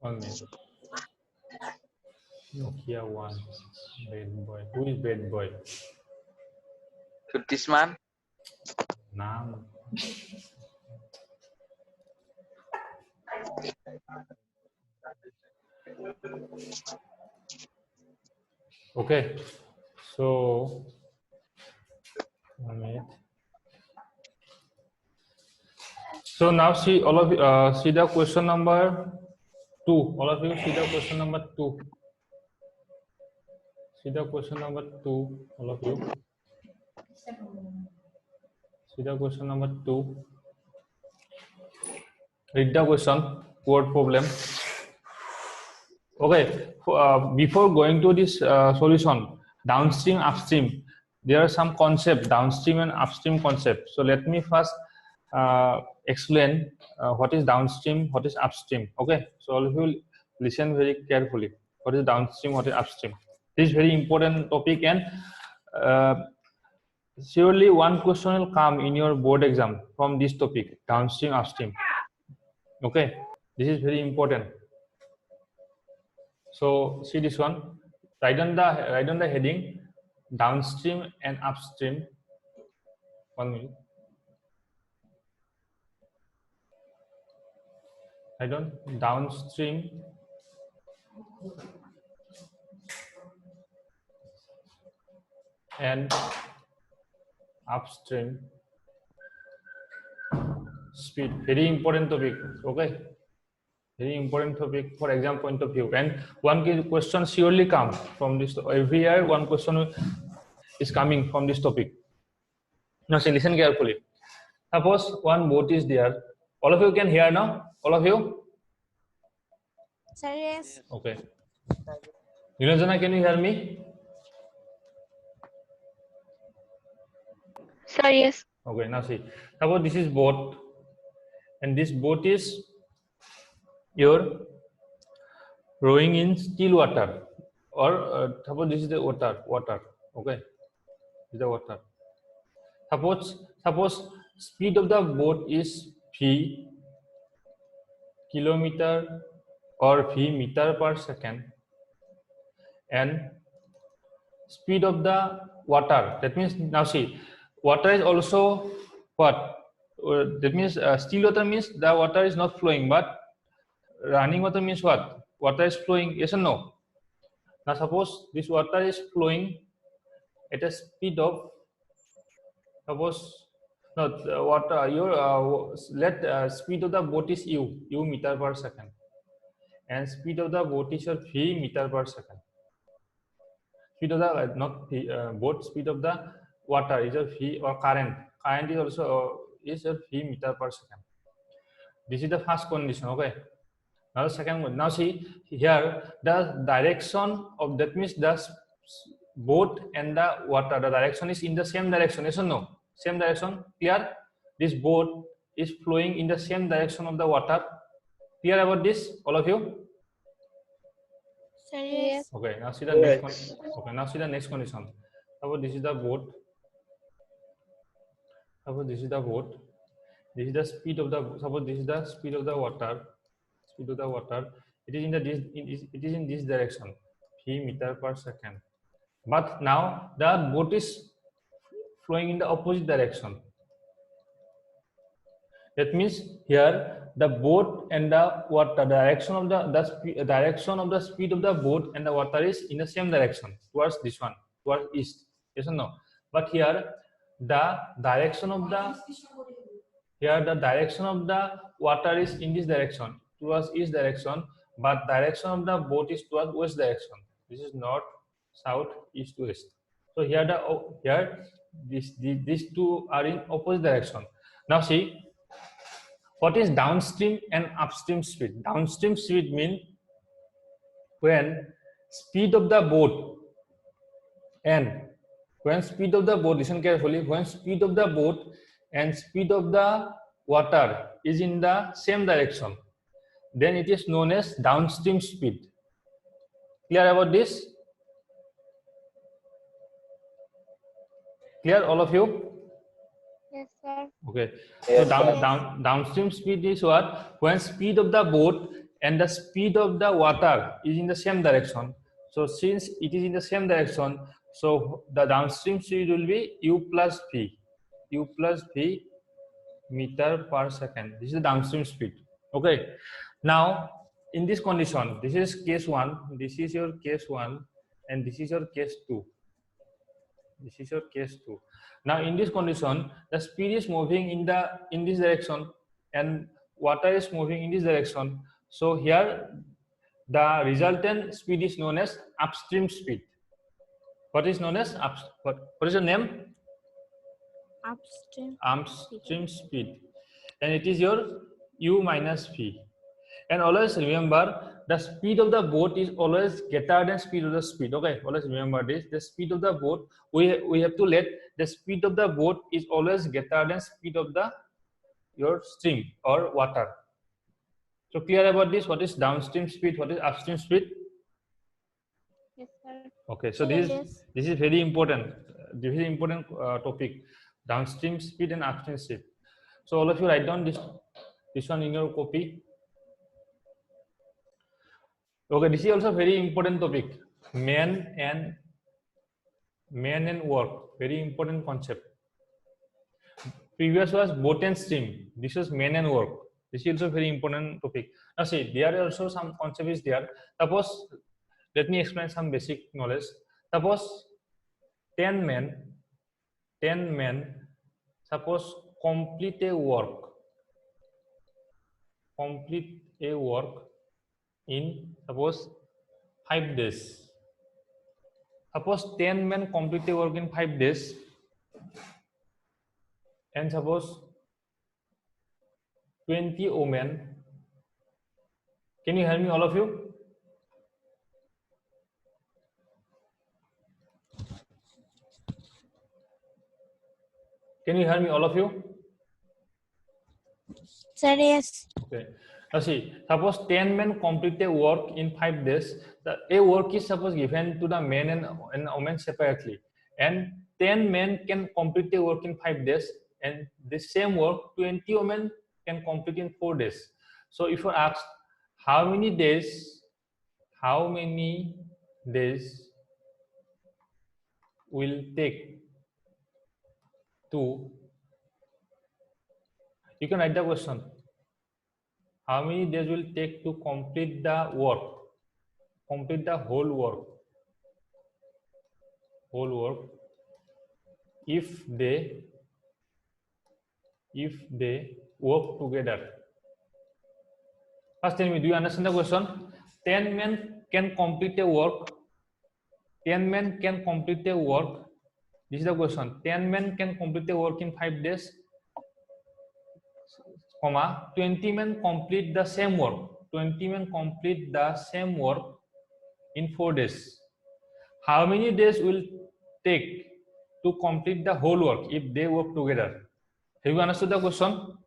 1 minute. Nokia 1. Bad boy. Who is bad boy? Sutisman. Naam. Okay. So 1 minute. So now see all of you see the question number 2. All of you see the question number 2. See the question number 2. All of you. See the question number 2. Read the question. Word problem. Okay. Before going to this solution, downstream, upstream, there are some concepts, downstream and upstream concept. So let me first explain what is downstream, what is upstream. Okay. So all of you listen very carefully. What is downstream, what is upstream? This is very important topic, and surely one question will come in your board exam from this topic, downstream, upstream. Okay, this is very important. So see this one. Write on the heading, downstream and upstream. 1 minute. Write on downstream and upstream speed. Very important topic. Okay, very important topic for exam point of view. And one question surely come from this. Every year one question is coming from this topic. Now see, listen carefully. Suppose one boat is there. All of you can hear now? All of you? Sir, yes. Okay. Niranjana, can you hear me? Sir, yes. Okay, now see. Suppose this is boat, and this boat is your rowing in still water, or suppose this is the water. Okay, this is the water. Suppose speed of the boat is v kilometer or v meter per second, and speed of the water, that means, now see, water is also what? That means still water means the water is not flowing, but running water means what? Water is flowing, yes or no? Now suppose this water is flowing at a speed of, suppose, no, water, your let speed of the boat is u meter per second, and speed of the boat is your v meter per second. Speed of the not boat, speed of the water is a v, or current is also is a v meter per second. This is the first condition. Okay, now the second one. Now see here, the direction of, that means the boat and the water, the direction is in the same direction, yes or no? Same direction. Clear? This boat is flowing in the same direction of the water. Clear about this, all of you? Sir, yes. Okay, now see the next one. Okay, now see the next condition. Suppose this is the boat. Suppose this is the boat. This is the speed of the. Suppose this is the speed of the water. Speed of the water. It is in the it is in this direction, v meter per second. But now the boat is flowing in the opposite direction. That means here the boat and the water, the direction of the speed of the boat and the water is in the same direction, towards this one, towards east. Yes or no? But here the direction of the water is in this direction, towards east direction, but direction of the boat is towards west direction. This is north, south, east, west. So here these two are in opposite direction. Now see, what is downstream and upstream speed? Downstream speed means when speed of the boat and listen carefully, when speed of the boat and speed of the water is in the same direction, then it is known as downstream speed. Clear about this? Clear, all of you? Yes, sir. Okay. Yes, So sir. downstream speed is what? When speed of the boat and the speed of the water is in the same direction. So since it is in the same direction, so the downstream speed will be u plus v. U plus v meter per second. This is the downstream speed. Okay. Now in this condition, this is case 1, this is your case 1, and this is your case 2. This is your case 2. Now in this condition, the speed is moving in this direction and water is moving in this direction. So here the resultant speed is known as upstream speed. What is known as what is the name? Upstream speed, and it is your u minus v. And always remember, the speed of the boat is always greater than speed of the speed. Okay, always remember this. The speed of the boat, we have to let the speed of the boat is always greater than speed of the your stream or water. So clear about this? What is downstream speed? What is upstream speed? Yes, sir. Okay, so Yes. this is very important. This is important topic. Downstream speed and upstream speed. So all of you write down this one in your copy. Okay, this is also very important topic. Man and work, very important concept. Previous was boat and stream. This is man and work. This is also very important topic. Now see, there are also some concept is there. Suppose, let me explain some basic knowledge. Suppose 10 men, suppose complete a work in suppose 5 days. Suppose 10 men complete a work in 5 days, and suppose 20 women. Can you hear me, all of you? Can you hear me, all of you? Sir, yes. Okay. Now see, suppose 10 men complete a work in 5 days. A work is suppose given to the men and women separately, and 10 men can complete a work in 5 days, and the same work 20 women can complete in 4 days. So if you ask how many days will take to, you can write the question. How many days will take to complete the work? Complete the whole work. If they work together. First tell me, do you understand the question? 10 men can complete a work. 10 men can complete a work. This is the question. 10 men can complete a work in 5 days. 20 men complete the same work. 20 men complete the same work in 4 days. How many days will take to complete the whole work if they work together? Have you understood the question?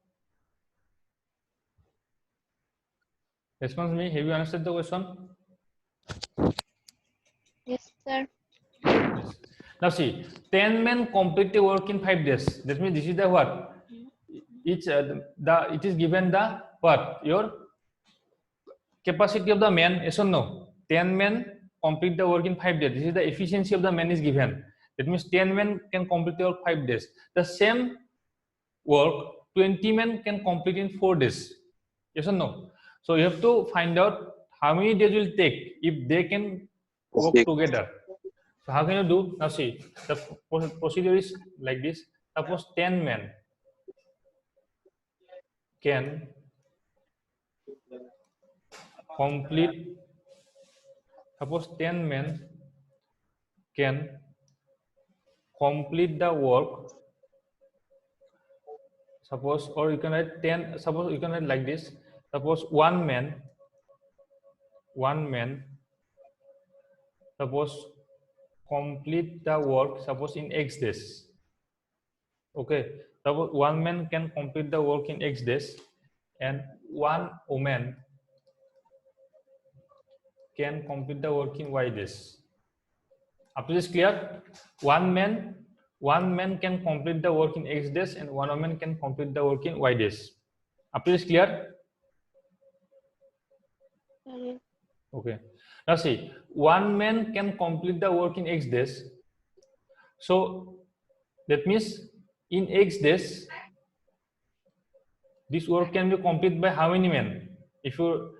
Response me. Have you understood the question? Yes, sir. Yes. Now see, 10 men complete the work in 5 days. That means this is the what? It is given the what? Your capacity of the man, yes or no? 10 men complete the work in 5 days. This is the efficiency of the man is given. That means 10 men can complete the work 5 days. The same work 20 men can complete in 4 days. Yes or no? So you have to find out how many days will take if they can work together. So how can you do? Now see, the procedure is like this. Suppose 10 men can complete, suppose 10 men can complete the work. Suppose, or you can write 10, suppose you can write like this. Suppose one man, suppose complete the work, suppose in X days. Okay, suppose one man can complete the work in X days, and one woman can complete the work in Y days. Up to this clear? One man one man can complete the work in X days and one woman can complete the work in Y days. Up to this clear? Sir, yes. Okay. Now see, one man can complete the work in X days. So that means in X days, this work can be completed by how many men? If you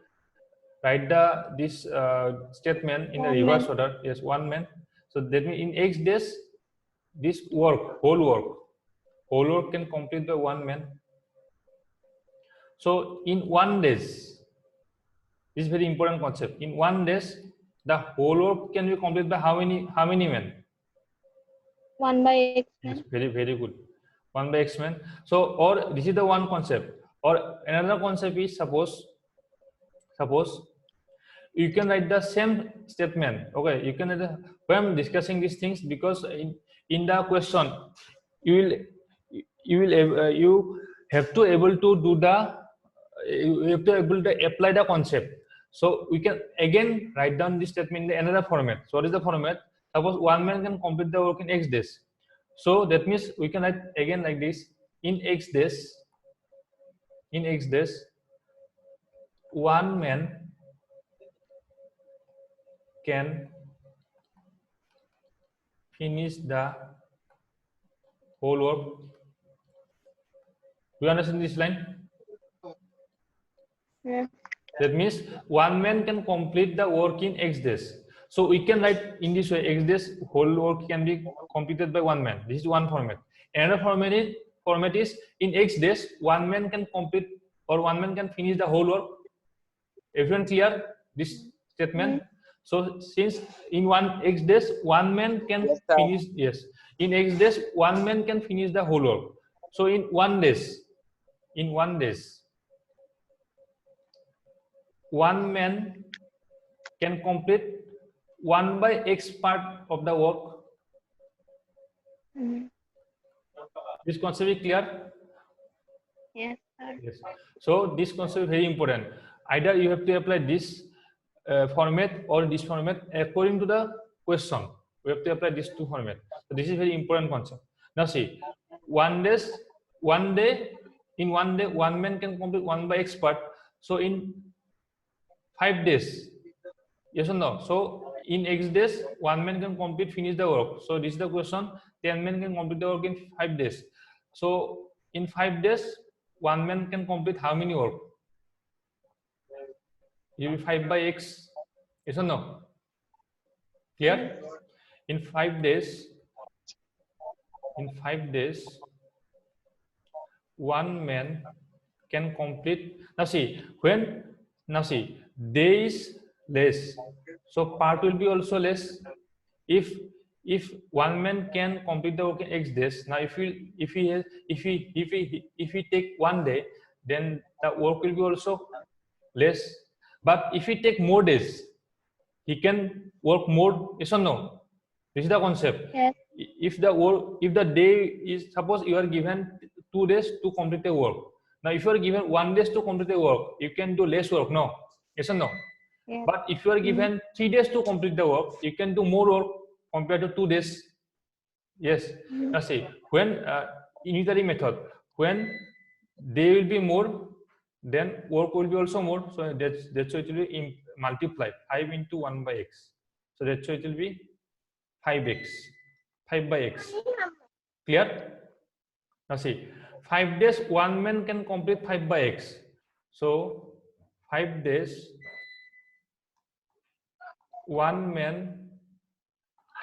write this statement in the One reverse man. order, yes, one man. So that means in X days, this work, whole work can complete by one man. So in 1 days, this is very important concept. In 1 days, the whole work can be completed by how many men? 1 by X Yes, man. very good. 1 by X men. So, or this is the one concept. Or another concept is suppose you can write the same statement. Okay, you can write when I'm discussing these things, because in the question you have to able to do the you have to able to apply the concept. So we can again write down this statement in another format. So what is the format? Suppose one man can complete the work in X days. So that means we can write again like this: in X days, one man can finish the whole work. Do you understand this line? Yes. That means one man can complete the work in X days. So we can write in this way: X days, whole work can be completed by one man. This is one format. Another format is in X days, one man can complete or one man can finish the whole work. Everyone clear this statement? So since in one X days, one man can Yes, sir. finish, yes, in X days, one man can finish the whole work. So in 1 days, one man can complete 1 by X part of the work. This concept is clear? Yes, sir. Yes. So this concept is very important. Either you have to apply this format or this format according to the question. We have to apply these two formats. So this is very important concept. Now see, one day, one man can complete 1 by X part. So in 5 days, yes or no? So in X days, one man can complete finish the work. So this is the question: 10 men can complete the work in 5 days. So in 5 days, one man can complete how many work? It will be 5 by X. Yes or no? Clear? In 5 days, one man can complete. Now see, day is less, so part will be also less. If one man can complete the work in X days, now if he take 1 day, then the work will be also less. But if he take more days, he can work more. Yes or no? This is the concept. Yes. If the day is, suppose you are given 2 days to complete the work. Now if you are given 1 day to complete the work, you can do less work. No? Yes or no? Yes. But if you are given 3 days to complete the work, you can do more work compared to 2 days. Yes. Now see, when unitary method, when day will be more, then work will be also more. So that's why it will be multiply 5 into 1 by X. So that's why it will be 5x, 5 by X. Clear? Now see, 5 days, one man can complete 5 by X. So 5 days, one man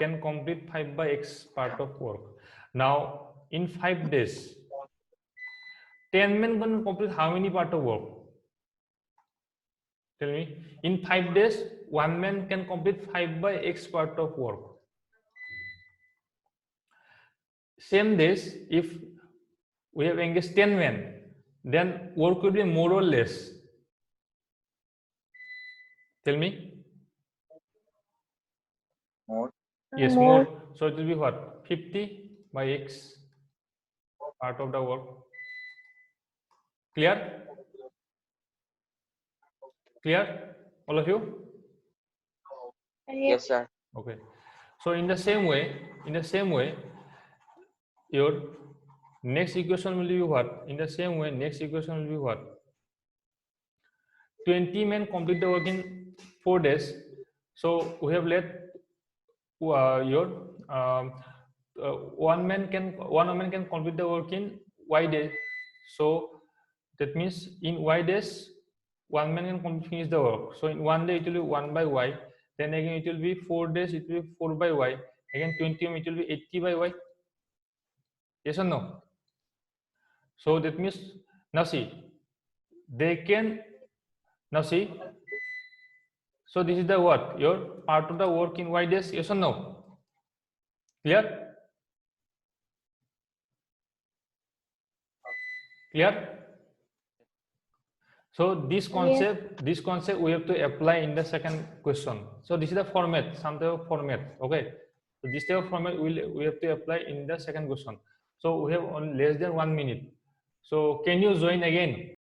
can complete 5 by X part of work. Now in 5 days, 10 men can complete how many part of work? Tell me. In 5 days, one man can complete 5 by X part of work. Same days, if we have engaged 10 men, then work will be more or less. Tell me. More. Yes, more. So it will be what? 50 by X part of the work. Clear? Clear? All of you? Yes, sir. Okay. So in the same way, your next equation will be what? In the same way, next equation will be what? 20 men complete the work in 4 days. So we have let your one woman can complete the work in y days. So that means in y days, one man can finish the work. So in 1 day it will be 1 by y. Then again it will be 4 days, it will be 4 by y. Again 20 it will be 80 by y. Yes or no? So that means now see, they can now see. So this is the what? Your part of the work in y days. Yes or no? Clear? Clear? So this concept we have to apply in the second question. So this is the format, some type of format. Okay. So this type of format we have to apply in the second question. So we have only less than 1 minute. So can you join again?